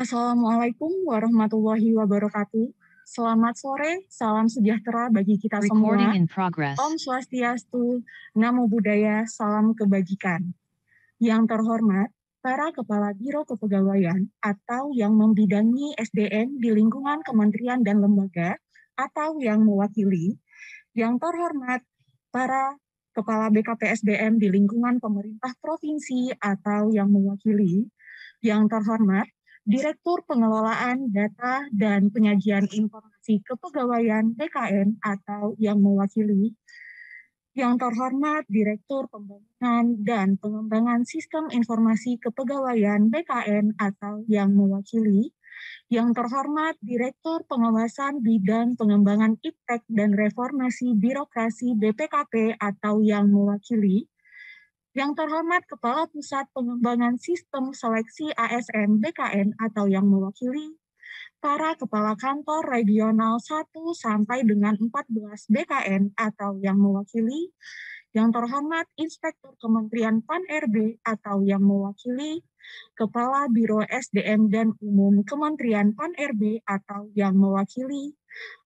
Assalamualaikum warahmatullahi wabarakatuh. Selamat sore, salam sejahtera bagi kita semua. Recording in progress. Om Swastiastu, Namo Buddhaya, salam kebajikan. Yang terhormat, para Kepala Biro Kepegawaian atau yang membidangi SDM di lingkungan kementerian dan lembaga atau yang mewakili. Yang terhormat, para Kepala BKP SDM di lingkungan pemerintah provinsi atau yang mewakili. Yang terhormat, Direktur Pengelolaan Data dan Penyajian Informasi Kepegawaian BKN atau yang mewakili. Yang terhormat, Direktur Pembangunan dan Pengembangan Sistem Informasi Kepegawaian BKN atau yang mewakili. Yang terhormat, Direktur Pengawasan Bidang Pengembangan Iptek dan Reformasi Birokrasi BPKP atau yang mewakili. Yang terhormat, Kepala Pusat Pengembangan Sistem Seleksi ASN BKN atau yang mewakili. Para Kepala Kantor Regional 1 sampai dengan 14 BKN atau yang mewakili. Yang terhormat, Inspektur Kementerian PAN-RB atau yang mewakili. Kepala Biro SDM dan Umum Kementerian PAN-RB atau yang mewakili.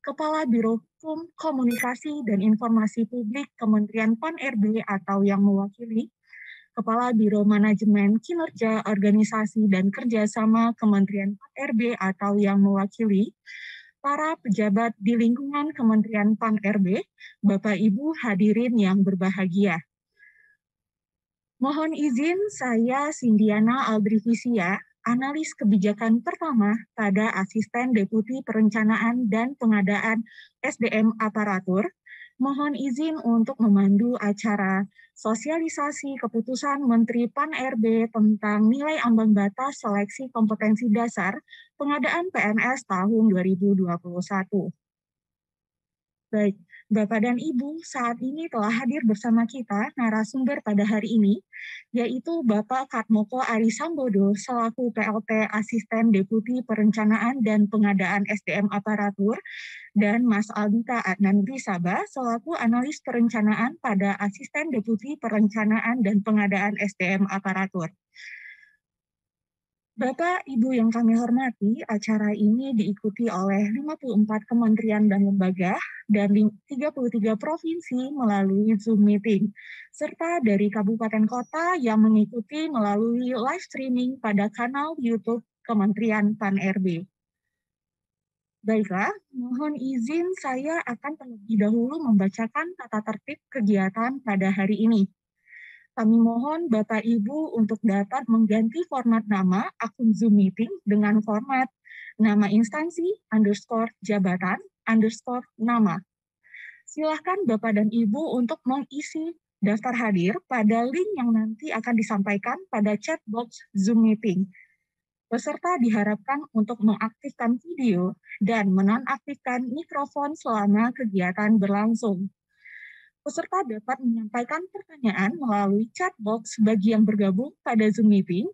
Kepala Biro Hukum, Komunikasi, dan Informasi Publik Kementerian PAN-RB atau yang mewakili. Kepala Biro Manajemen Kinerja Organisasi dan Kerjasama Kementerian PAN-RB atau yang mewakili. Para pejabat di lingkungan Kementerian PAN-RB, Bapak Ibu hadirin yang berbahagia. Mohon izin saya Sindiana Aldrivisia, analis kebijakan pertama pada Asisten Deputi Perencanaan dan Pengadaan SDM Aparatur. Mohon izin untuk memandu acara sosialisasi keputusan Menteri PAN-RB tentang nilai ambang batas seleksi kompetensi dasar pengadaan PNS tahun 2021. Baik, Bapak dan Ibu, saat ini telah hadir bersama kita narasumber pada hari ini, yaitu Bapak Katmoko Ari Sambodo selaku PLT Asisten Deputi Perencanaan dan Pengadaan SDM Aparatur, dan Mas Aldita Adnan Risaba selaku Analis Perencanaan pada Asisten Deputi Perencanaan dan Pengadaan SDM Aparatur. Bapak, Ibu yang kami hormati, acara ini diikuti oleh 54 kementerian dan lembaga dan 33 provinsi melalui Zoom meeting, serta dari kabupaten kota yang mengikuti melalui live streaming pada kanal YouTube Kementerian PAN-RB. Baiklah, mohon izin saya akan terlebih dahulu membacakan tata tertib kegiatan pada hari ini. Kami mohon Bapak Ibu untuk dapat mengganti format nama akun Zoom Meeting dengan format nama instansi _jabatan _nama. Silahkan Bapak dan Ibu untuk mengisi daftar hadir pada link yang nanti akan disampaikan pada chat box Zoom Meeting. Peserta diharapkan untuk mengaktifkan video dan menonaktifkan mikrofon selama kegiatan berlangsung. Peserta dapat menyampaikan pertanyaan melalui chat box bagi yang bergabung pada Zoom Meeting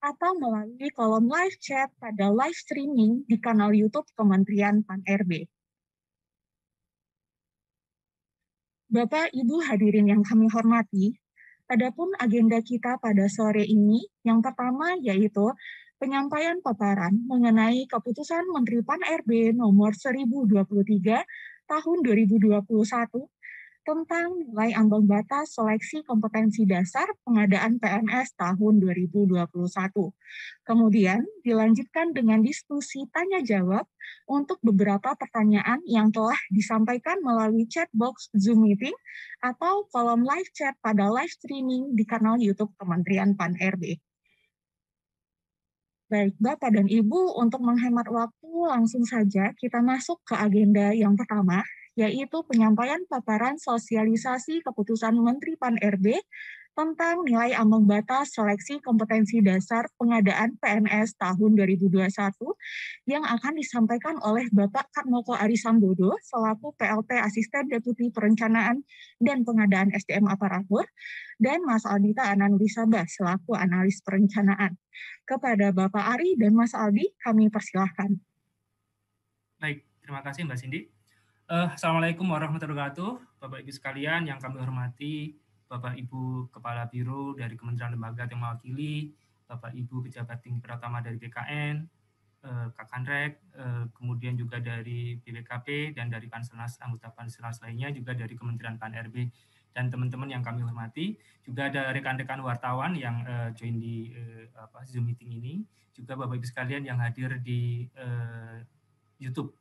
atau melalui kolom live chat pada live streaming di kanal YouTube Kementerian PAN-RB. Bapak, Ibu hadirin yang kami hormati, adapun agenda kita pada sore ini, yang pertama yaitu penyampaian paparan mengenai keputusan Menteri PAN-RB nomor 1023 tahun 2021 tentang nilai ambang batas seleksi kompetensi dasar pengadaan PNS tahun 2021. Kemudian dilanjutkan dengan diskusi tanya-jawab untuk beberapa pertanyaan yang telah disampaikan melalui chat box Zoom Meeting atau kolom live chat pada live streaming di kanal YouTube Kementerian PAN-RB. Baik, Bapak dan Ibu, untuk menghemat waktu langsung saja kita masuk ke agenda yang pertama, yaitu penyampaian paparan sosialisasi keputusan Menteri PAN-RB tentang nilai ambang batas seleksi kompetensi dasar pengadaan PNS tahun 2021 yang akan disampaikan oleh Bapak Katmoko Ari Sambodo selaku PLT Asisten Deputi Perencanaan dan Pengadaan SDM Aparatur dan Mas Aldita Adnan Risaba selaku Analis Perencanaan. Kepada Bapak Ari dan Mas Aldi, kami persilahkan. Baik, terima kasih Mbak Cindy. Assalamualaikum warahmatullahi wabarakatuh, Bapak Ibu sekalian yang kami hormati, Bapak Ibu Kepala Biro dari Kementerian Lembaga yang mewakili, Bapak Ibu Pejabat Tinggi Pertama dari BKN, Kakanrek, kemudian juga dari BPKP dan dari Panselnas, anggota Panselnas lainnya, juga dari Kementerian Pan-RB dan teman-teman yang kami hormati. Juga ada rekan-rekan wartawan yang join di Zoom meeting ini, juga Bapak Ibu sekalian yang hadir di YouTube.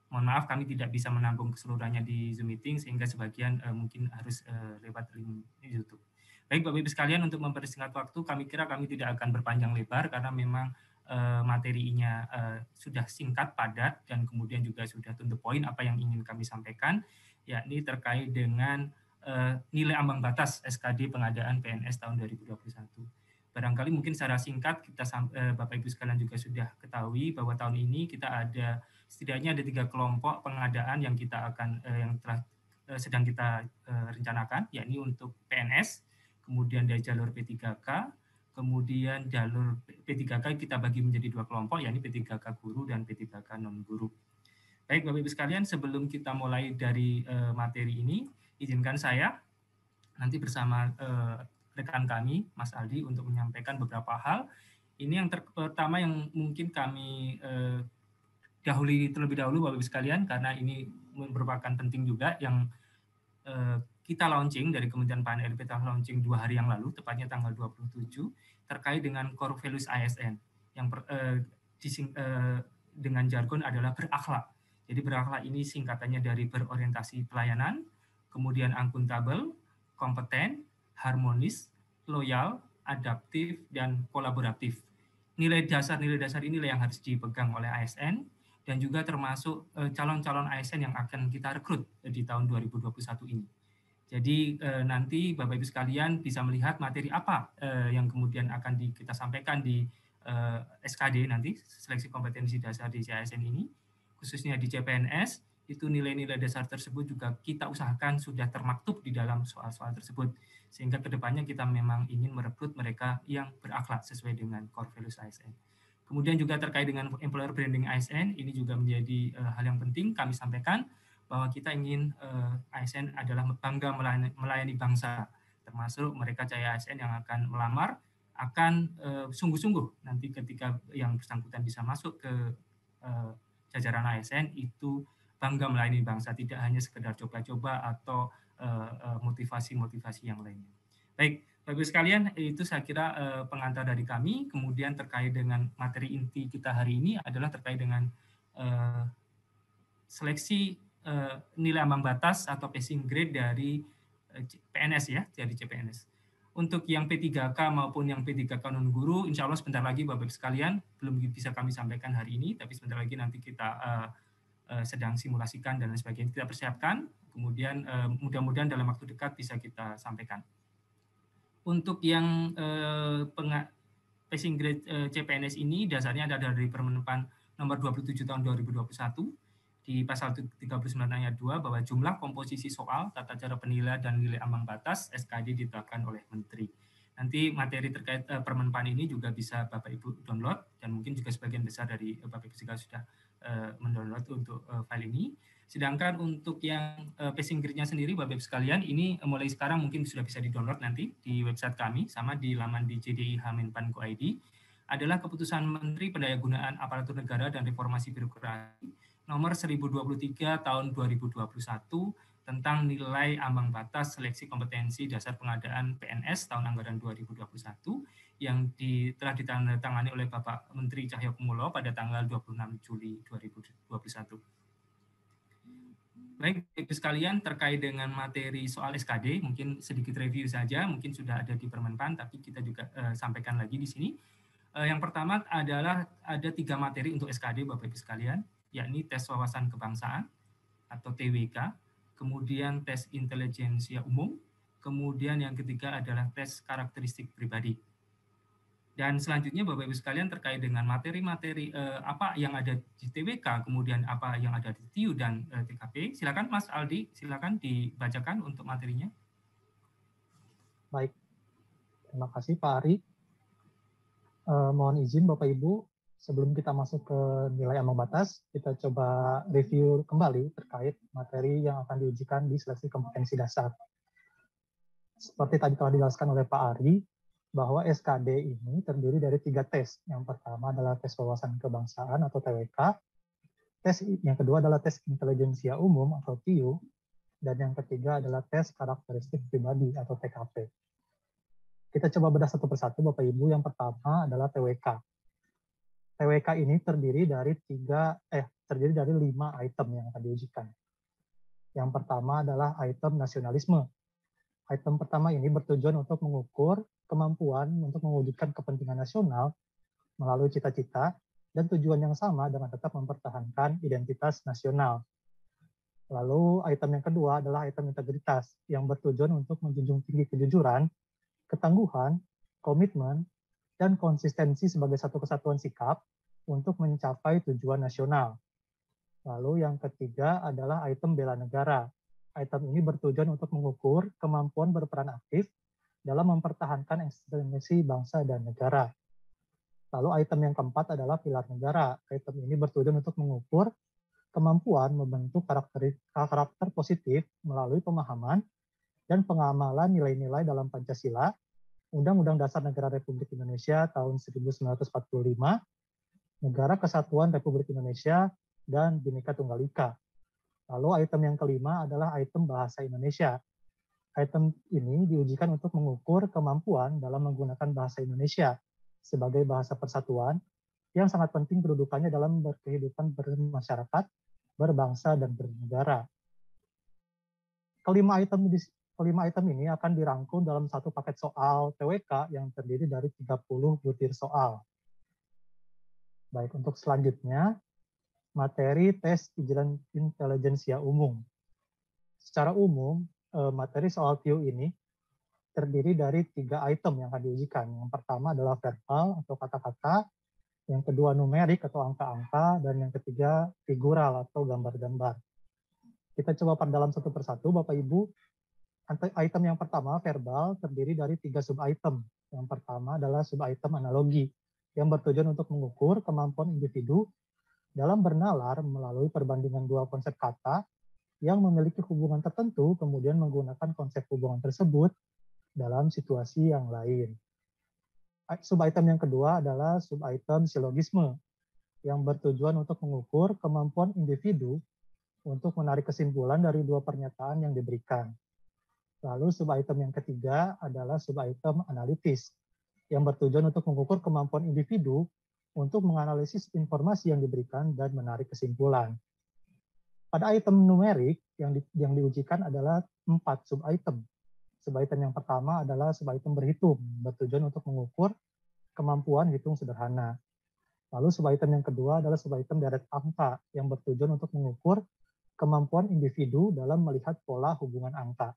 Mohon maaf kami tidak bisa menampung keseluruhannya di Zoom meeting sehingga sebagian mungkin harus lewat link YouTube. Baik Bapak Ibu sekalian, untuk mempersingkat waktu, kami kira kami tidak akan berpanjang lebar karena memang materinya sudah singkat, padat, dan kemudian juga sudah to the point apa yang ingin kami sampaikan, yakni terkait dengan nilai ambang batas SKD pengadaan PNS tahun 2021. Barangkali mungkin secara singkat kita Bapak Ibu sekalian juga sudah ketahui bahwa tahun ini kita ada setidaknya ada 3 kelompok pengadaan yang kita akan yang telah sedang kita rencanakan, yakni untuk PNS, kemudian dari jalur P3K, kemudian jalur P3K kita bagi menjadi 2 kelompok, yakni P3K guru dan P3K non guru. Baik Bapak Ibu sekalian, sebelum kita mulai dari materi ini, izinkan saya nanti bersama rekan kami, Mas Aldi, untuk menyampaikan beberapa hal. Ini yang pertama yang mungkin kami dahului terlebih dahulu Bapak Ibu sekalian, karena ini merupakan penting juga yang kita launching dari Kementerian Pan-RB, kita launching 2 hari yang lalu, tepatnya tanggal 27, terkait dengan core values ASN, yang dengan jargon adalah berakhlak. Jadi berakhlak ini singkatannya dari berorientasi pelayanan, kemudian akuntabel, kompeten, harmonis, loyal, adaptif, dan kolaboratif. Nilai dasar inilah yang harus dipegang oleh ASN, dan juga termasuk calon-calon ASN yang akan kita rekrut di tahun 2021 ini. Jadi nanti Bapak Ibu sekalian bisa melihat materi apa yang kemudian akan kita sampaikan di SKD nanti, seleksi kompetensi dasar di ASN ini, khususnya di CPNS, itu nilai-nilai dasar tersebut juga kita usahakan sudah termaktub di dalam soal-soal tersebut, sehingga kedepannya kita memang ingin merekrut mereka yang berakhlak sesuai dengan core values ASN. Kemudian juga terkait dengan employer branding ASN, ini juga menjadi hal yang penting kami sampaikan, bahwa kita ingin ASN adalah bangga melayani bangsa, termasuk mereka cahaya ASN yang akan melamar, akan sungguh-sungguh nanti ketika yang bersangkutan bisa masuk ke jajaran ASN itu bangga melayani bangsa, tidak hanya sekedar coba-coba atau motivasi-motivasi yang lainnya. Baik, Bapak Ibu sekalian, itu saya kira pengantar dari kami. Kemudian terkait dengan materi inti kita hari ini adalah terkait dengan seleksi nilai ambang batas atau passing grade dari PNS ya, dari CPNS. Untuk yang P3K maupun yang P3K non guru, insya Allah sebentar lagi Bapak Ibu sekalian, belum bisa kami sampaikan hari ini, tapi sebentar lagi nanti kita sedang simulasikan dan lain sebagainya, kita persiapkan, kemudian mudah-mudahan dalam waktu dekat bisa kita sampaikan. Untuk yang passing grade CPNS ini dasarnya ada dari Permen PAN nomor 27 tahun 2021 di pasal 39 ayat 2 bahwa jumlah komposisi soal, tata cara penilaian dan nilai ambang batas SKD ditetapkan oleh Menteri. Nanti materi terkait Permen PAN ini juga bisa Bapak Ibu download, dan mungkin juga sebagian besar dari Bapak Ibu juga sudah mendownload untuk file ini. Sedangkan untuk yang passing grade-nya sendiri, Bapak Ibu sekalian, ini mulai sekarang mungkin sudah bisa di-download nanti di website kami, sama di laman di JDI-Menpan.go.id, adalah Keputusan Menteri Pendayagunaan Aparatur Negara dan Reformasi Birokrasi nomor 1023 tahun 2021 tentang nilai ambang batas seleksi kompetensi dasar pengadaan PNS tahun anggaran 2021 yang telah ditandatangani oleh Bapak Menteri Cahyokumolo pada tanggal 26 Juli 2021. Baik, Ibu sekalian, terkait dengan materi soal SKD, mungkin sedikit review saja, mungkin sudah ada di Permen PAN, tapi kita juga sampaikan lagi di sini. Yang pertama adalah ada 3 materi untuk SKD, Bapak Ibu sekalian, yakni tes wawasan kebangsaan atau TWK, kemudian tes intelijensia umum, kemudian yang ketiga adalah tes karakteristik pribadi. Dan selanjutnya Bapak Ibu sekalian terkait dengan materi-materi apa yang ada di TWK, kemudian apa yang ada di TIU dan TKP. Silakan Mas Aldi, silakan dibacakan untuk materinya. Baik, terima kasih Pak Ari. Mohon izin Bapak Ibu, sebelum kita masuk ke nilai ambang batas, kita coba review kembali terkait materi yang akan diujikan di seleksi kompetensi dasar. Seperti tadi telah dijelaskan oleh Pak Ari, bahwa SKD ini terdiri dari 3 tes. Yang pertama adalah tes wawasan kebangsaan atau TWK, yang kedua adalah tes intelijensia umum atau TIU, dan yang ketiga adalah tes karakteristik pribadi atau TKP. Kita coba bedah satu persatu Bapak Ibu. Yang pertama adalah TWK. TWK ini terdiri dari 5 item yang akan diujikan. Yang pertama adalah item nasionalisme. Item pertama ini bertujuan untuk mengukur kemampuan untuk mewujudkan kepentingan nasional melalui cita-cita dan tujuan yang sama dengan tetap mempertahankan identitas nasional. Lalu item yang kedua adalah item integritas yang bertujuan untuk menjunjung tinggi kejujuran, ketangguhan, komitmen, dan konsistensi sebagai satu kesatuan sikap untuk mencapai tujuan nasional. Lalu yang ketiga adalah item bela negara. Item ini bertujuan untuk mengukur kemampuan berperan aktif dalam mempertahankan eksistensi bangsa dan negara. Lalu item yang keempat adalah pilar negara. Item ini bertujuan untuk mengukur kemampuan membentuk karakter positif melalui pemahaman dan pengamalan nilai-nilai dalam Pancasila, Undang-Undang Dasar Negara Republik Indonesia tahun 1945, Negara Kesatuan Republik Indonesia, dan Bhinneka Tunggal Ika. Lalu item yang kelima adalah item bahasa Indonesia. Item ini diujikan untuk mengukur kemampuan dalam menggunakan bahasa Indonesia sebagai bahasa persatuan yang sangat penting kedudukannya dalam berkehidupan bermasyarakat, berbangsa, dan bernegara. Kelima item ini akan dirangkum dalam satu paket soal TWK yang terdiri dari 30 butir soal. Baik, untuk selanjutnya, materi tes intelijensia umum. Secara umum, materi soal TIU ini terdiri dari 3 item yang akan diujikan. Yang pertama adalah verbal atau kata-kata, yang kedua numerik atau angka-angka, dan yang ketiga figural atau gambar-gambar. Kita coba perdalam satu persatu, Bapak Ibu. Item yang pertama, verbal, terdiri dari 3 sub-item. Yang pertama adalah sub-item analogi, yang bertujuan untuk mengukur kemampuan individu dalam bernalar melalui perbandingan 2 konsep kata yang memiliki hubungan tertentu, kemudian menggunakan konsep hubungan tersebut dalam situasi yang lain. Sub-item yang kedua adalah sub-item silogisme, yang bertujuan untuk mengukur kemampuan individu untuk menarik kesimpulan dari 2 pernyataan yang diberikan. Lalu sub-item yang ketiga adalah sub-item analitis, yang bertujuan untuk mengukur kemampuan individu untuk menganalisis informasi yang diberikan dan menarik kesimpulan. Pada item numerik yang diujikan adalah 4 sub-item. Sub-item yang pertama adalah sub-item berhitung, bertujuan untuk mengukur kemampuan hitung sederhana. Lalu sub-item yang kedua adalah sub-item deret angka, yang bertujuan untuk mengukur kemampuan individu dalam melihat pola hubungan angka.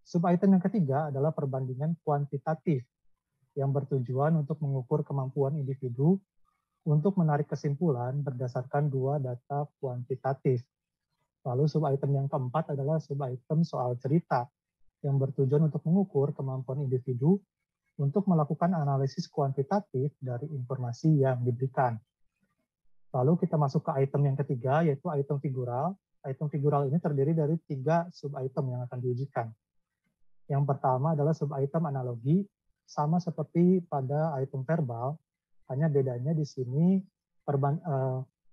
Sub-item yang ketiga adalah perbandingan kuantitatif, yang bertujuan untuk mengukur kemampuan individu untuk menarik kesimpulan berdasarkan 2 data kuantitatif. Lalu sub-item yang keempat adalah sub-item soal cerita, yang bertujuan untuk mengukur kemampuan individu untuk melakukan analisis kuantitatif dari informasi yang diberikan. Lalu kita masuk ke item yang ketiga, yaitu item figural. Item figural ini terdiri dari 3 sub-item yang akan diujikan. Yang pertama adalah sub-item analogi, sama seperti pada item verbal, hanya bedanya di sini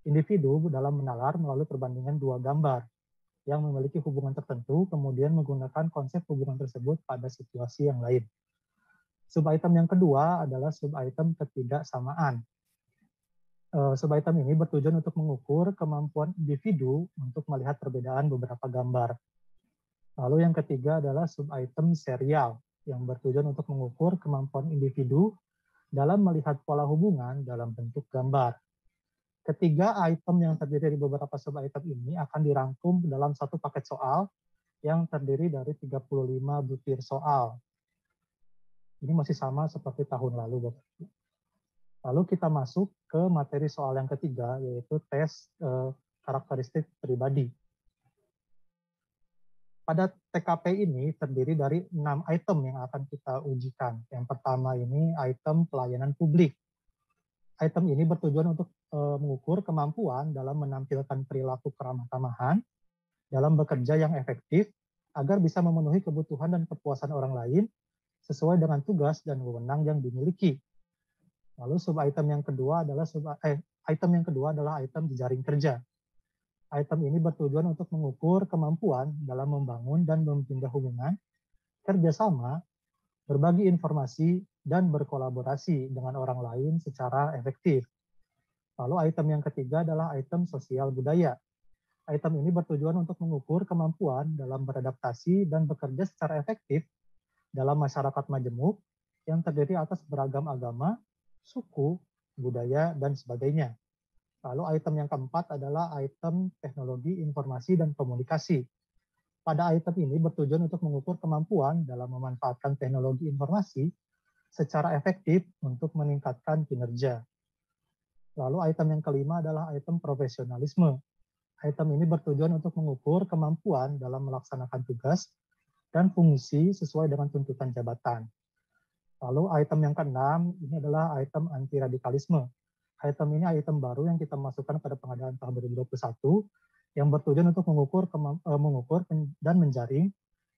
individu dalam menalar melalui perbandingan 2 gambar yang memiliki hubungan tertentu, kemudian menggunakan konsep hubungan tersebut pada situasi yang lain. Sub-item yang kedua adalah sub-item ketidaksamaan. Sub-item ini bertujuan untuk mengukur kemampuan individu untuk melihat perbedaan beberapa gambar. Lalu yang ketiga adalah sub-item serial, yang bertujuan untuk mengukur kemampuan individu dalam melihat pola hubungan dalam bentuk gambar. Ketiga item yang terdiri dari beberapa sub-item ini akan dirangkum dalam satu paket soal yang terdiri dari 35 butir soal. Ini masih sama seperti tahun lalu, Bapak. Lalu kita masuk ke materi soal yang ketiga, yaitu tes karakteristik pribadi. Pada TKP ini terdiri dari 6 item yang akan kita ujikan. Yang pertama ini item pelayanan publik. Item ini bertujuan untuk mengukur kemampuan dalam menampilkan perilaku keramah tamahan, dalam bekerja yang efektif, agar bisa memenuhi kebutuhan dan kepuasan orang lain, sesuai dengan tugas dan wewenang yang dimiliki. Lalu item yang kedua adalah item jejaring kerja. Item ini bertujuan untuk mengukur kemampuan dalam membangun dan membina hubungan, kerjasama, berbagi informasi, dan berkolaborasi dengan orang lain secara efektif. Lalu item yang ketiga adalah item sosial budaya. Item ini bertujuan untuk mengukur kemampuan dalam beradaptasi dan bekerja secara efektif dalam masyarakat majemuk yang terdiri atas beragam agama, suku, budaya, dan sebagainya. Lalu item yang keempat adalah item teknologi informasi dan komunikasi. Pada item ini bertujuan untuk mengukur kemampuan dalam memanfaatkan teknologi informasi secara efektif untuk meningkatkan kinerja. Lalu item yang kelima adalah item profesionalisme. Item ini bertujuan untuk mengukur kemampuan dalam melaksanakan tugas dan fungsi sesuai dengan tuntutan jabatan. Lalu item yang keenam ini adalah item anti radikalisme. Item ini item baru yang kita masukkan pada pengadaan tahun 2021 yang bertujuan untuk mengukur dan menjaring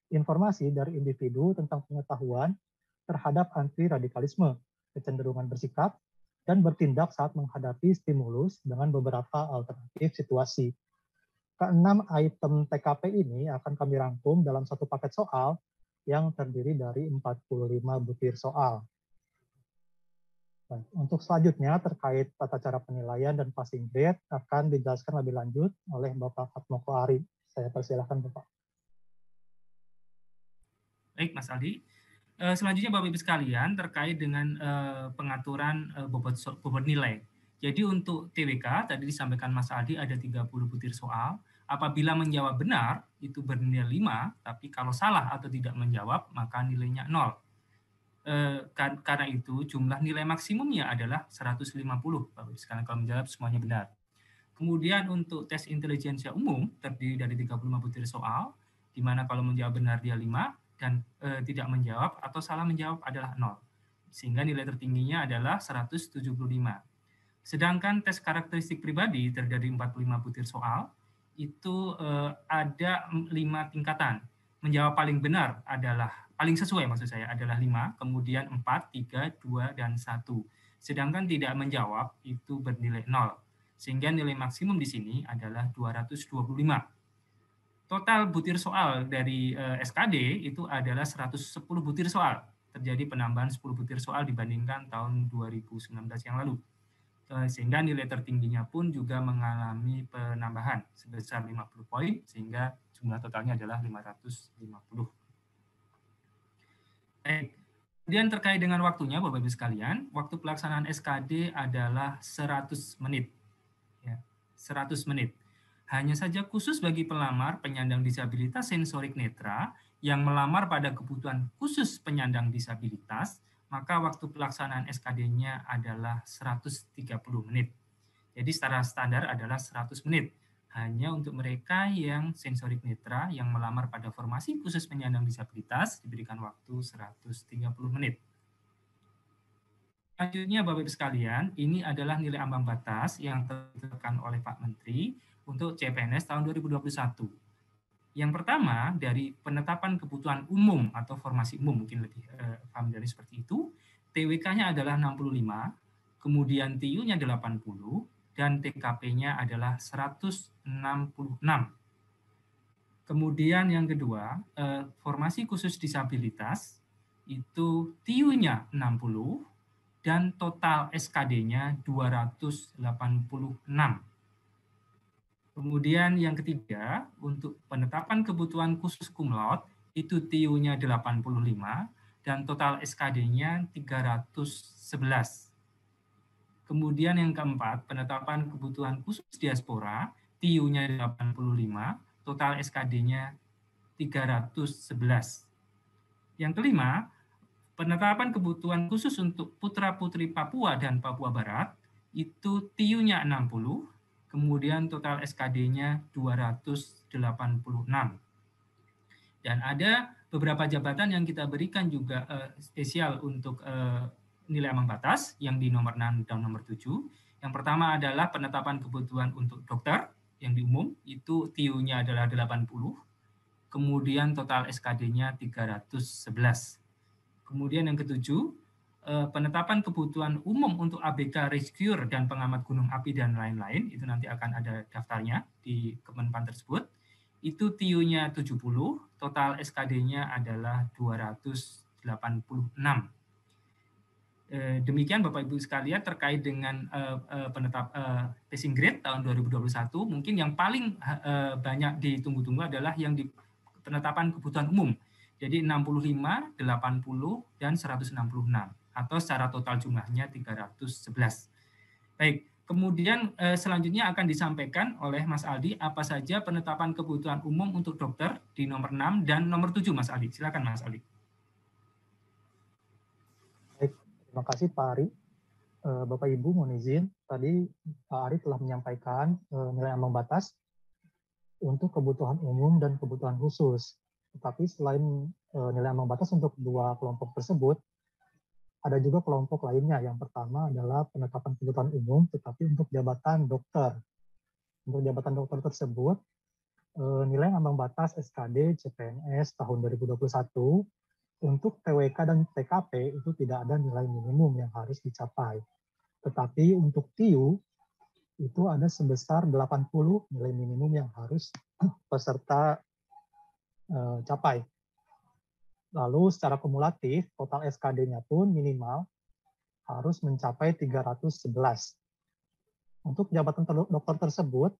informasi dari individu tentang pengetahuan terhadap anti radikalisme, kecenderungan bersikap, dan bertindak saat menghadapi stimulus dengan beberapa alternatif situasi. Keenam item TKP ini akan kami rangkum dalam satu paket soal yang terdiri dari 45 butir soal. Untuk selanjutnya terkait tata cara penilaian dan passing grade akan dijelaskan lebih lanjut oleh Bapak Fatmoko Ari. Saya persilahkan Bapak. Baik Mas Aldi. Selanjutnya Bapak Ibu sekalian terkait dengan pengaturan bobot nilai. Jadi untuk TWK tadi disampaikan Mas Aldi ada 30 butir soal. Apabila menjawab benar itu bernilai 5, tapi kalau salah atau tidak menjawab maka nilainya 0. Karena itu jumlah nilai maksimumnya adalah 150 Bapak Ibu sekalian kalau menjawab semuanya benar. Kemudian untuk tes intelijensia umum terdiri dari 35 butir soal, di mana kalau menjawab benar dia 5 dan tidak menjawab atau salah menjawab adalah 0. Sehingga nilai tertingginya adalah 175. Sedangkan tes karakteristik pribadi terdiri dari 45 butir soal, itu ada 5 tingkatan. Menjawab paling benar adalah paling sesuai maksud saya adalah 5, kemudian 4, 3, 2, dan 1. Sedangkan tidak menjawab itu bernilai 0. Sehingga nilai maksimum di sini adalah 225. Total butir soal dari SKD itu adalah 110 butir soal. Terjadi penambahan 10 butir soal dibandingkan tahun 2019 yang lalu. Sehingga nilai tertingginya pun juga mengalami penambahan sebesar 50 poin, sehingga jumlah totalnya adalah 550. Baik. Kemudian terkait dengan waktunya, Bapak-Ibu sekalian, waktu pelaksanaan SKD adalah 100 menit. Ya, 100 menit. Hanya saja khusus bagi pelamar penyandang disabilitas sensorik netra yang melamar pada kebutuhan khusus penyandang disabilitas, maka waktu pelaksanaan SKD-nya adalah 130 menit. Jadi secara standar adalah 100 menit. Hanya untuk mereka yang sensorik netra yang melamar pada formasi khusus penyandang disabilitas diberikan waktu 130 menit. Selanjutnya Bapak-Ibu sekalian, ini adalah nilai ambang batas yang ditetapkan oleh Pak Menteri untuk CPNS tahun 2021. Yang pertama dari penetapan kebutuhan umum atau formasi umum, mungkin lebih familiar seperti itu, TWK-nya adalah 65, kemudian TIU-nya 80, dan TKP-nya adalah 166. Kemudian yang kedua, formasi khusus disabilitas itu TIU-nya 60 dan total SKD-nya 286. Kemudian yang ketiga, untuk penetapan kebutuhan khusus cum laude itu TIU-nya 85 dan total SKD-nya 311. Kemudian yang keempat, penetapan kebutuhan khusus diaspora, TIU-nya 85, total SKD-nya 311. Yang kelima, penetapan kebutuhan khusus untuk putra-putri Papua dan Papua Barat, itu TIU-nya 60, kemudian total SKD-nya 286. Dan ada beberapa jabatan yang kita berikan juga spesial untuk nilai ambang batas yang di nomor 6 dan nomor 7. Yang pertama adalah penetapan kebutuhan untuk dokter yang di umum, itu TIU-nya adalah 80, kemudian total SKD-nya 311. Kemudian yang ketujuh, penetapan kebutuhan umum untuk ABK, rescuer, dan pengamat gunung api, dan lain-lain, itu nanti akan ada daftarnya di Kemenpan tersebut. Itu TIU-nya 70, total SKD-nya adalah 286. Demikian Bapak Ibu sekalian terkait dengan passing grade tahun 2021. Mungkin yang paling banyak ditunggu-tunggu adalah yang di penetapan kebutuhan umum. Jadi 65, 80, dan 166 atau secara total jumlahnya 311. Baik, kemudian selanjutnya akan disampaikan oleh Mas Aldi apa saja penetapan kebutuhan umum untuk dokter di nomor 6 dan nomor 7, Mas Aldi. Silakan Mas Aldi. Baik, terima kasih Pak Ari. Bapak Ibu mohon izin, tadi Pak Ari telah menyampaikan nilai ambang batas untuk kebutuhan umum dan kebutuhan khusus. Tetapi selain nilai ambang batas untuk dua kelompok tersebut, ada juga kelompok lainnya. Yang pertama adalah penetapan kebutuhan umum, tetapi untuk jabatan dokter. Untuk jabatan dokter tersebut, nilai ambang batas SKD CPNS tahun 2021 untuk TWK dan TKP itu tidak ada nilai minimum yang harus dicapai. Tetapi untuk TIU itu ada sebesar 80 nilai minimum yang harus peserta capai. Lalu secara kumulatif, total SKD-nya pun minimal harus mencapai 311. Untuk jabatan dokter tersebut,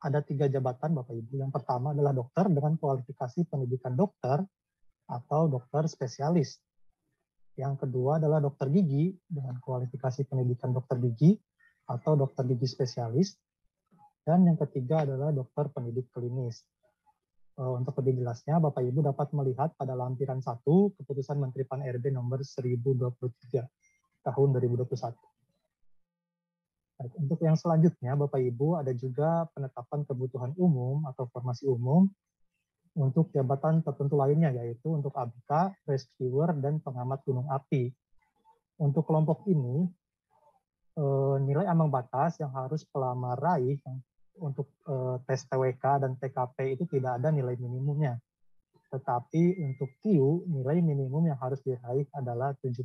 ada 3 jabatan Bapak Ibu. Yang pertama adalah dokter dengan kualifikasi pendidikan dokter atau dokter spesialis. Yang kedua adalah dokter gigi dengan kualifikasi pendidikan dokter gigi atau dokter gigi spesialis. Dan yang ketiga adalah dokter pendidik klinis. Untuk lebih jelasnya, Bapak Ibu dapat melihat pada lampiran 1 Keputusan Menteri Pan-RB nomor 1023 tahun 2021. Baik, untuk yang selanjutnya, Bapak Ibu ada juga penetapan kebutuhan umum atau formasi umum untuk jabatan tertentu lainnya, yaitu untuk ABK, rescuer, dan pengamat gunung api. Untuk kelompok ini, nilai ambang batas yang harus pelamar raih untuk tes TWK dan TKP itu tidak ada nilai minimumnya. Tetapi untuk TIU, nilai minimum yang harus diraih adalah 70.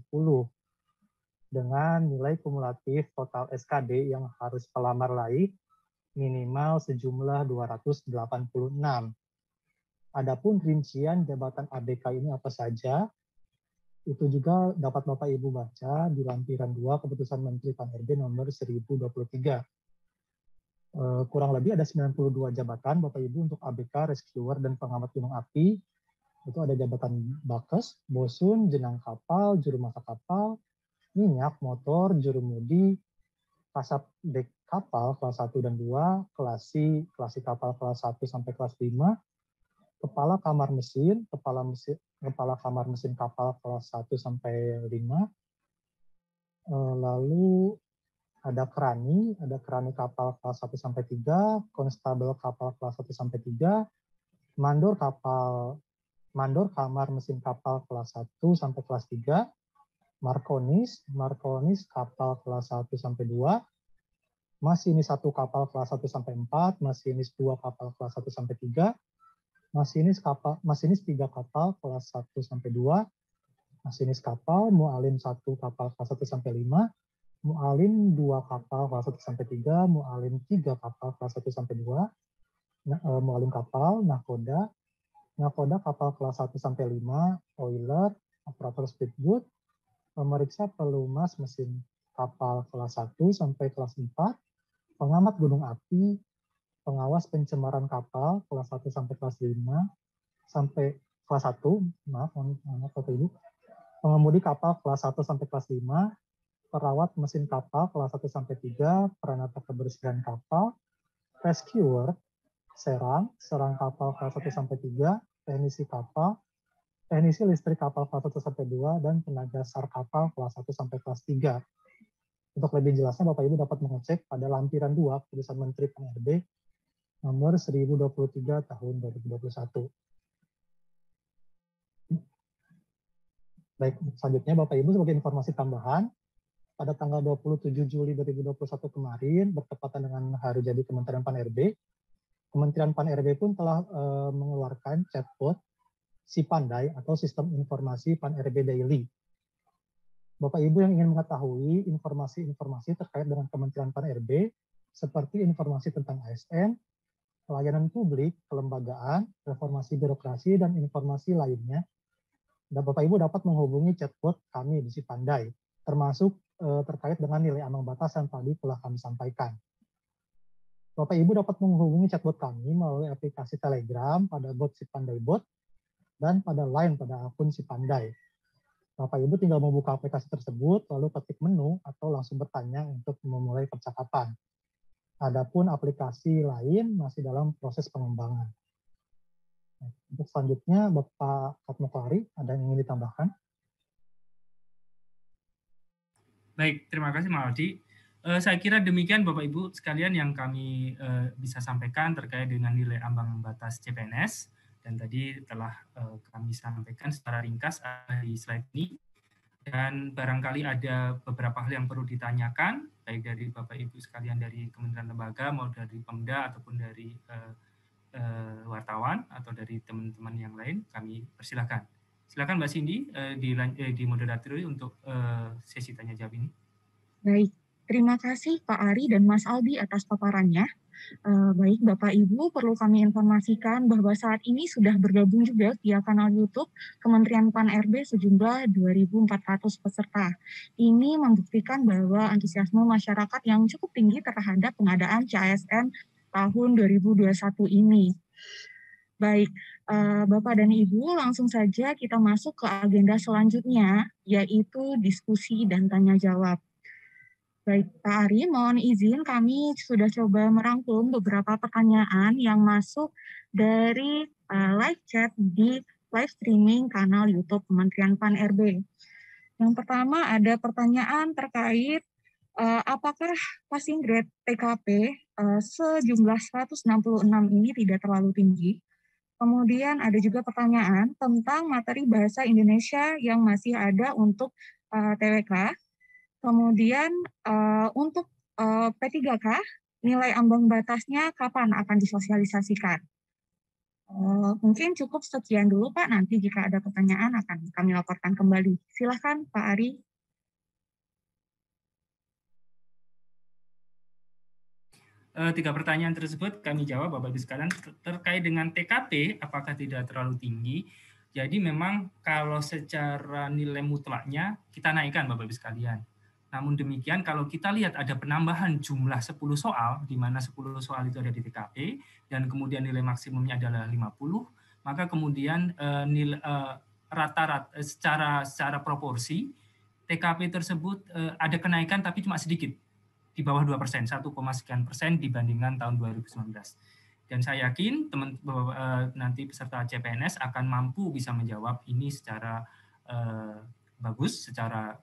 Dengan nilai kumulatif total SKD yang harus pelamar raih minimal sejumlah 286. Adapun rincian jabatan ABK ini apa saja, itu juga dapat Bapak Ibu baca di lampiran 2 Keputusan Menteri Pan-RB nomor 1023. Kurang lebih ada 92 jabatan Bapak Ibu untuk ABK, rescuer, dan pengamat gunung api. Itu ada jabatan Bakes, Bosun, jenang kapal, juru masak kapal, minyak, motor, jurumudi, kasap dek kapal kelas 1 dan 2, kelasi kapal kelas 1 sampai kelas 5, kepala kamar mesin, kepala kamar mesin kapal kelas 1 sampai 5, lalu ada kerani kapal kelas 1 sampai 3, konstabel kapal kelas 1 sampai 3, mandor kamar mesin kapal kelas 1 sampai kelas 3, markonis kapal kelas 1 sampai 2, masinis 1 kapal kelas 1 sampai 4, masinis 2 kapal kelas 1 sampai 3, masinis 3 kapal kelas 1 sampai 2, masinis kapal, mualim 1 kapal kelas 1 sampai 5, mualim 2 kapal kelas 1 sampai 3, mualim 3 kapal kelas 1 sampai 2, mualim kapal, nakoda kapal kelas 1 sampai 5, oiler, operator speedboat, pemeriksa pelumas mesin kapal kelas 1 sampai kelas 4, pengamat gunung api, pengawas pencemaran kapal kelas 1 sampai kelas 5, sampai kelas 1, maaf Bapak Ibu, pengemudi kapal kelas 1 sampai kelas 5, perawat mesin kapal kelas 1 sampai 3, peranata kebersihan kapal, rescuer, serang kapal kelas 1 sampai 3, teknisi listrik kapal kelas 1 sampai 2, dan tenaga SAR kapal kelas 1 sampai kelas 3. Untuk lebih jelasnya, Bapak Ibu dapat mengecek pada lampiran 2 Keputusan Menteri Pan-RB nomor 1023 tahun 2021. Baik, selanjutnya Bapak Ibu sebagai informasi tambahan, pada tanggal 27 Juli 2021 kemarin, bertepatan dengan hari jadi Kementerian Pan-RB, Kementerian Pan-RB pun telah mengeluarkan chatbot Si Pandai atau Sistem Informasi Pan-RB Daily. Bapak Ibu yang ingin mengetahui informasi-informasi terkait dengan Kementerian Pan-RB, seperti informasi tentang ASN, pelayanan publik, kelembagaan, reformasi birokrasi, dan informasi lainnya, dan Bapak Ibu dapat menghubungi chatbot kami di Sipandai, termasuk terkait dengan nilai ambang batas yang tadi telah kami sampaikan. Bapak Ibu dapat menghubungi chatbot kami melalui aplikasi Telegram pada bot Sipandai Bot dan pada Line pada akun Sipandai. Bapak Ibu tinggal membuka aplikasi tersebut, lalu ketik menu atau langsung bertanya untuk memulai percakapan. Adapun aplikasi lain masih dalam proses pengembangan. Untuk selanjutnya, Bapak Fatmokari, ada yang ingin ditambahkan? Baik, terima kasih Mas Aldi. Saya kira demikian Bapak Ibu sekalian yang kami bisa sampaikan terkait dengan nilai ambang batas CPNS, dan tadi telah kami sampaikan secara ringkas di slide ini. Dan barangkali ada beberapa hal yang perlu ditanyakan, baik dari Bapak Ibu sekalian dari Kementerian Lembaga, mau dari Pemda ataupun dari wartawan atau dari teman-teman yang lain, kami persilahkan. Silakan Mbak Cindy di moderator untuk sesi tanya jawab ini. Baik, terima kasih Pak Ari dan Mas Aldi atas paparannya. Baik Bapak Ibu, perlu kami informasikan bahwa saat ini sudah bergabung juga via kanal YouTube Kementerian Pan-RB sejumlah 2.400 peserta. Ini membuktikan bahwa antusiasme masyarakat yang cukup tinggi terhadap pengadaan CASN tahun 2021 ini. Baik, Bapak dan Ibu, langsung saja kita masuk ke agenda selanjutnya, yaitu diskusi dan tanya jawab. Baik, Pak Ari, mohon izin kami sudah coba merangkum beberapa pertanyaan yang masuk dari live chat di live streaming kanal YouTube Kementerian Pan-RB. Yang pertama ada pertanyaan terkait apakah passing grade TKP sejumlah 166 ini tidak terlalu tinggi. Kemudian ada juga pertanyaan tentang materi bahasa Indonesia yang masih ada untuk TWK. Kemudian untuk P3K, nilai ambang batasnya kapan akan disosialisasikan? Mungkin cukup sekian dulu Pak, nanti jika ada pertanyaan akan kami laporkan kembali. Silakan Pak Ari. Tiga pertanyaan tersebut kami jawab Bapak Ibu sekalian. Terkait dengan TKP, apakah tidak terlalu tinggi? Jadi memang kalau secara nilai mutlaknya kita naikkan Bapak Ibu sekalian. Namun demikian kalau kita lihat ada penambahan jumlah 10 soal, di mana 10 soal itu ada di TKP, dan kemudian nilai maksimumnya adalah 50, maka kemudian rata-rata secara proporsi, TKP tersebut ada kenaikan tapi cuma sedikit, di bawah 2%, 1,sekian% dibandingkan tahun 2019. Dan saya yakin nanti peserta CPNS akan mampu bisa menjawab ini secara bagus, secara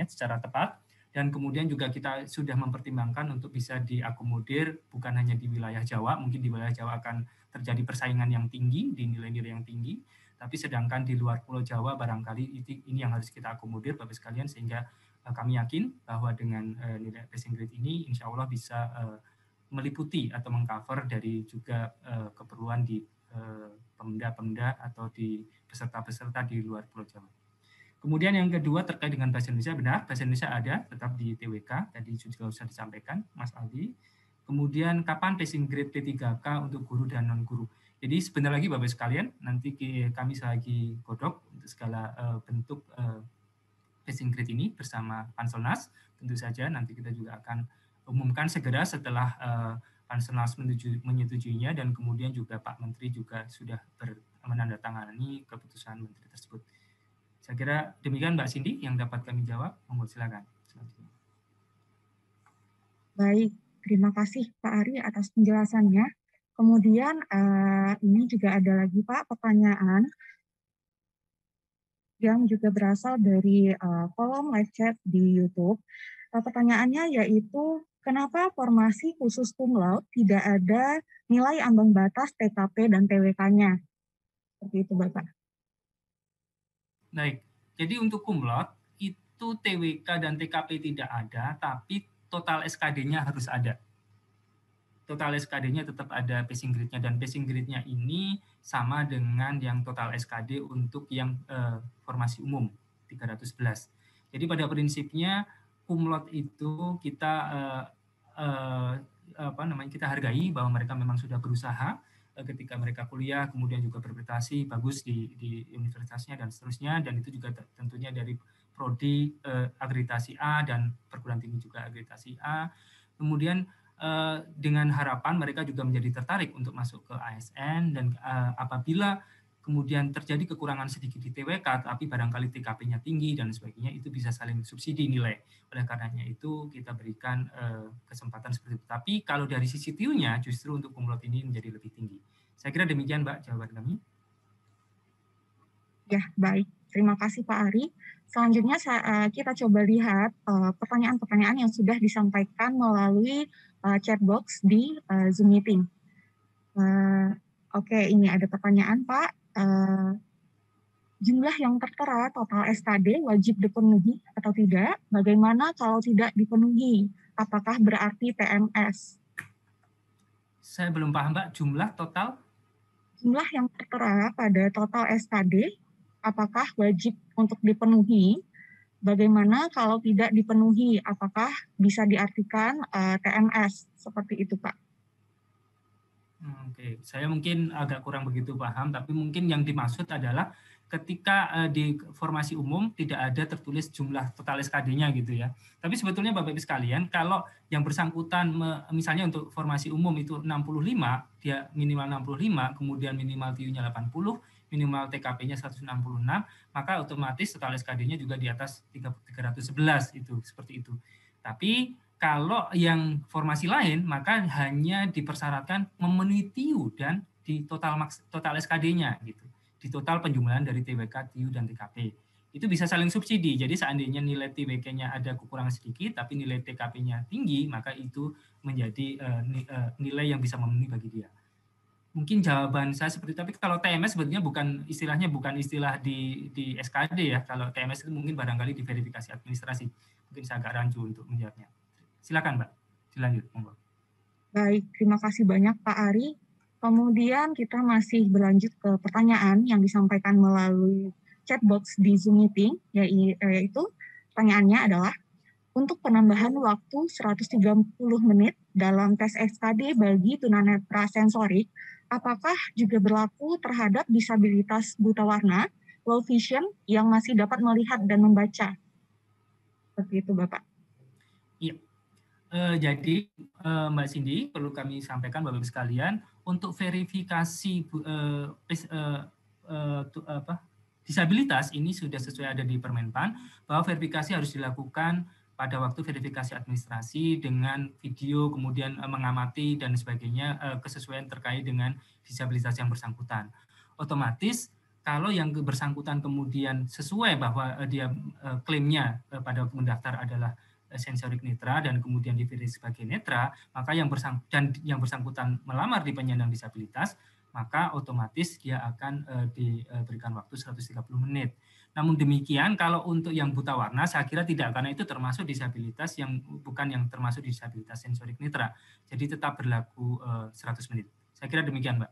secara tepat, dan kemudian juga kita sudah mempertimbangkan untuk bisa diakomodir bukan hanya di wilayah Jawa, mungkin di wilayah Jawa akan terjadi persaingan yang tinggi di nilai-nilai yang tinggi, tapi sedangkan di luar Pulau Jawa barangkali ini yang harus kita akomodir Bapak sekalian, sehingga kami yakin bahwa dengan nilai passing grade ini insya Allah bisa meliputi atau mengcover dari juga keperluan di pemda-pemda atau di peserta-peserta di luar Pulau Jawa. Kemudian yang kedua terkait dengan bahasa Indonesia, benar bahasa Indonesia ada tetap di TWK, tadi juga sudah disampaikan Mas Aldi. Kemudian kapan passing grade P3K untuk guru dan non-guru? Jadi sebentar lagi Bapak sekalian, nanti kami lagi godok untuk segala bentuk passing grade ini bersama Panselnas. Tentu saja nanti kita juga akan umumkan segera setelah Panselnas menyetujuinya, dan kemudian juga Pak Menteri juga sudah menandatangani keputusan Menteri tersebut. Saya kira demikian Mbak Cindy yang dapat kami jawab. Monggo silakan. Baik, terima kasih Pak Ari atas penjelasannya. Kemudian ini juga ada lagi Pak pertanyaan yang juga berasal dari kolom live chat di YouTube. Pertanyaannya yaitu, kenapa formasi khusus cum laude tidak ada nilai ambang batas TKP dan TWK-nya? Seperti itu Bapak. Baik, jadi untuk cum laude itu TWK dan TKP tidak ada, tapi total SKD-nya harus ada. Total SKD-nya tetap ada passing grade-nya, dan passing grade-nya ini sama dengan yang total SKD untuk yang formasi umum 3 311. Jadi pada prinsipnya kumlot itu kita kita hargai bahwa mereka memang sudah berusaha ketika mereka kuliah, kemudian juga berprestasi bagus di universitasnya dan seterusnya, dan itu juga tentunya dari prodi akreditasi A dan perguruan tinggi juga akreditasi A. Kemudian dengan harapan mereka juga menjadi tertarik untuk masuk ke ASN, dan apabila kemudian terjadi kekurangan sedikit di TWK, tapi barangkali TKP-nya tinggi dan sebagainya, itu bisa saling subsidi nilai. Oleh karenanya itu kita berikan kesempatan seperti itu. Tapi kalau dari sisi TIU-nya justru untuk kumlot ini menjadi lebih tinggi. Saya kira demikian Mbak jawaban kami. Ya, baik. Terima kasih Pak Ari. Selanjutnya kita coba lihat pertanyaan-pertanyaan yang sudah disampaikan melalui chat box di Zoom Meeting. Oke, ini ada pertanyaan Pak. Jumlah yang tertera total SKD wajib dipenuhi atau tidak? Bagaimana kalau tidak dipenuhi? Apakah berarti TMS? Saya belum paham Mbak, jumlah total? Jumlah yang tertera pada total SKD, apakah wajib untuk dipenuhi? Bagaimana kalau tidak dipenuhi? Apakah bisa diartikan TMS? Seperti itu Pak. Oke, saya mungkin agak kurang begitu paham, tapi mungkin yang dimaksud adalah ketika di formasi umum tidak ada tertulis jumlah total SKD-nya gitu ya. Tapi sebetulnya Bapak Ibu sekalian, kalau yang bersangkutan misalnya untuk formasi umum itu 65, dia minimal 65, kemudian minimal TIU-nya 80, minimal TKP-nya 166, maka otomatis total SKD-nya juga di atas 311 itu, seperti itu. Tapi kalau yang formasi lain, maka hanya dipersyaratkan memenuhi TIU dan di total SKD-nya gitu. Di total penjumlahan dari TWK, TIU, dan TKP. Itu bisa saling subsidi. Jadi seandainya nilai TWK-nya ada kekurangan sedikit, tapi nilai TKP-nya tinggi, maka itu menjadi nilai yang bisa memenuhi bagi dia. Mungkin jawaban saya seperti itu. Tapi kalau TMS sebetulnya bukan istilah di SKD ya. Kalau TMS itu mungkin barangkali di verifikasi administrasi. Mungkin saya agak rancu untuk menjawabnya. Silakan Mbak, dilanjut. Baik, terima kasih banyak Pak Ari. Kemudian kita masih berlanjut ke pertanyaan yang disampaikan melalui chat box di Zoom Meeting, yaitu pertanyaannya adalah, untuk penambahan waktu 130 menit dalam tes SKD bagi tunanetra sensorik, apakah juga berlaku terhadap disabilitas buta warna, low vision, yang masih dapat melihat dan membaca? Seperti itu Bapak. Iya. Jadi Mbak Cindy, perlu kami sampaikan Bapak Ibu sekalian, untuk verifikasi disabilitas ini sudah sesuai ada di Permenpan, bahwa verifikasi harus dilakukan pada waktu verifikasi administrasi dengan video, kemudian mengamati dan sebagainya, kesesuaian terkait dengan disabilitas yang bersangkutan. Otomatis kalau yang bersangkutan kemudian sesuai bahwa dia klaimnya pada mendaftar adalah sensorik netra dan kemudian dipilih sebagai netra, maka yang bersangkutan melamar di penyandang disabilitas, maka otomatis dia akan diberikan waktu 130 menit. Namun demikian kalau untuk yang buta warna saya kira tidak, karena itu termasuk disabilitas yang bukan yang termasuk disabilitas sensorik netra. Jadi tetap berlaku 100 menit. Saya kira demikian, Mbak.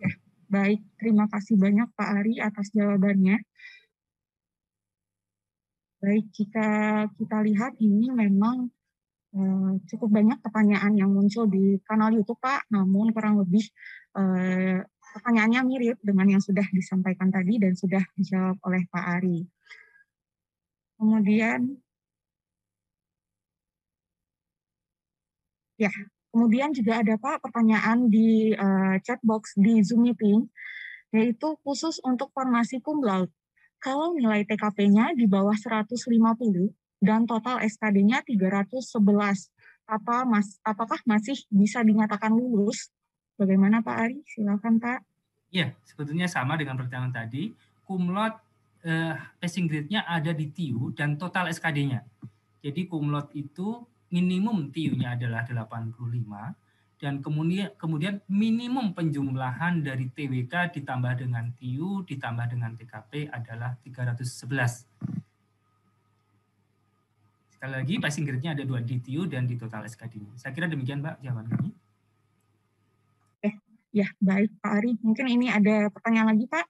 Ya, baik, terima kasih banyak Pak Ari atas jawabannya. Baik, jika kita lihat ini memang cukup banyak pertanyaan yang muncul di kanal YouTube Pak, namun kurang lebih pertanyaannya mirip dengan yang sudah disampaikan tadi dan sudah dijawab oleh Pak Ari. Kemudian juga ada Pak pertanyaan di chat box di Zoom Meeting, yaitu khusus untuk formasi cum laude. Kalau nilai TKP-nya di bawah 150 dan total SKD-nya 311, apakah masih bisa dinyatakan lulus? Bagaimana Pak Ari? Silakan Pak. Iya, sebetulnya sama dengan pertanyaan tadi. Cum laude passing grade-nya ada di TIU dan total SKD-nya. Jadi cum laude itu minimum TIU-nya adalah 85, dan kemudian minimum penjumlahan dari TWK ditambah dengan TIU ditambah dengan TKP adalah 311. Sekali lagi passing grade-nya ada 2 di TIU dan di total SKD-nya. Saya kira demikian Mbak jawaban kami. Ya, baik Pak Ari. Mungkin ini ada pertanyaan lagi Pak.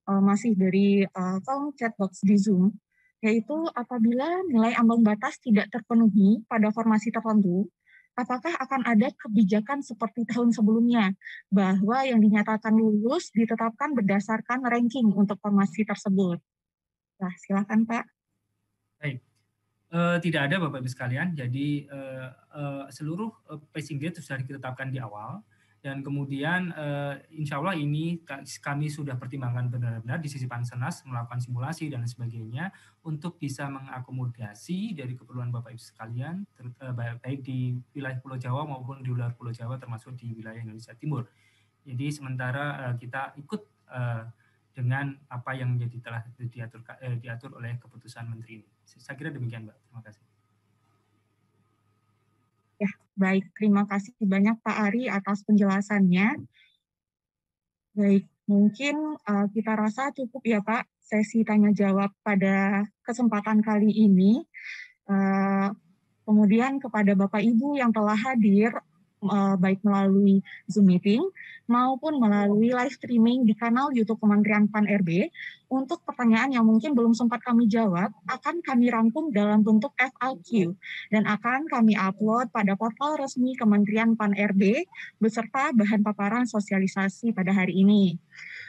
masih dari kolom chat box di Zoom, yaitu apabila nilai ambang batas tidak terpenuhi pada formasi tertentu, apakah akan ada kebijakan seperti tahun sebelumnya, bahwa yang dinyatakan lulus ditetapkan berdasarkan ranking untuk formasi tersebut? Nah, silakan Pak. Baik. Tidak ada Bapak Ibu sekalian, jadi seluruh passing grade sudah ditetapkan di awal, dan kemudian insya Allah ini kami sudah pertimbangkan benar-benar di sisi Panselnas melakukan simulasi dan sebagainya untuk bisa mengakomodasi dari keperluan Bapak Ibu sekalian, baik di wilayah Pulau Jawa maupun di luar Pulau Jawa termasuk di wilayah Indonesia Timur. Jadi sementara kita ikut dengan apa yang telah diatur oleh keputusan Menteri ini. Saya kira demikian, Mbak. Terima kasih. Ya, baik. Terima kasih banyak Pak Ari atas penjelasannya. Baik, mungkin kita rasa cukup ya Pak sesi tanya jawab pada kesempatan kali ini. Kemudian kepada Bapak Ibu yang telah hadir, baik melalui Zoom meeting maupun melalui live streaming di kanal YouTube Kementerian PAN-RB, untuk pertanyaan yang mungkin belum sempat kami jawab, akan kami rangkum dalam bentuk FAQ dan akan kami upload pada portal resmi Kementerian PAN-RB beserta bahan paparan sosialisasi pada hari ini.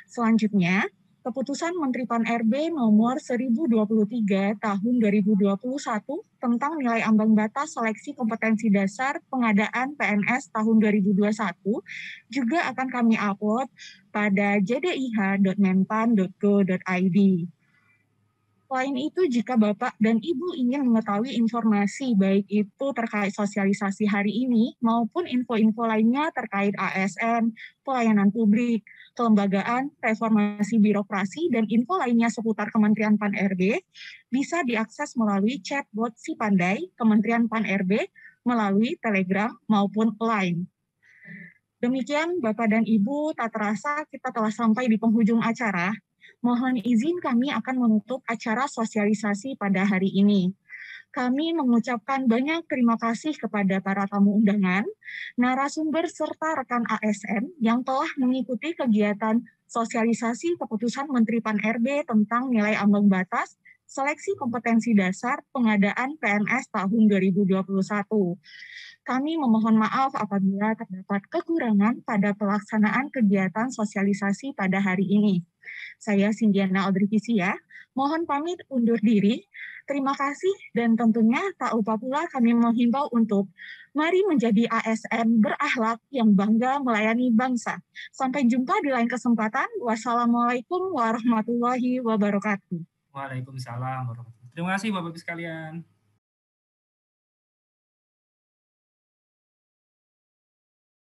Selanjutnya, Keputusan Menteri PAN-RB nomor 1023 tahun 2021 tentang nilai ambang batas seleksi kompetensi dasar pengadaan PNS tahun 2021 juga akan kami upload pada jdih.menpan.go.id. Selain itu, jika Bapak dan Ibu ingin mengetahui informasi baik itu terkait sosialisasi hari ini maupun info-info lainnya terkait ASN, pelayanan publik, kelembagaan, reformasi birokrasi, dan info lainnya seputar Kementerian PAN-RB, bisa diakses melalui chatbot Si Pandai Kementerian PAN-RB melalui Telegram maupun Line. Demikian Bapak dan Ibu, tak terasa kita telah sampai di penghujung acara. Mohon izin kami akan menutup acara sosialisasi pada hari ini. Kami mengucapkan banyak terima kasih kepada para tamu undangan, narasumber serta rekan ASN yang telah mengikuti kegiatan sosialisasi keputusan Menteri PAN-RB tentang nilai ambang batas seleksi kompetensi dasar pengadaan PNS tahun 2021. Kami memohon maaf apabila terdapat kekurangan pada pelaksanaan kegiatan sosialisasi pada hari ini. Saya Sindiana Aldrivisia, mohon pamit undur diri. Terima kasih dan tentunya tak lupa pula kami menghimbau untuk mari menjadi ASN berakhlak yang bangga melayani bangsa. Sampai jumpa di lain kesempatan. Wassalamualaikum warahmatullahi wabarakatuh. Waalaikumsalam warahmatullahi wabarakatuh. Terima kasih Bapak-Ibu sekalian.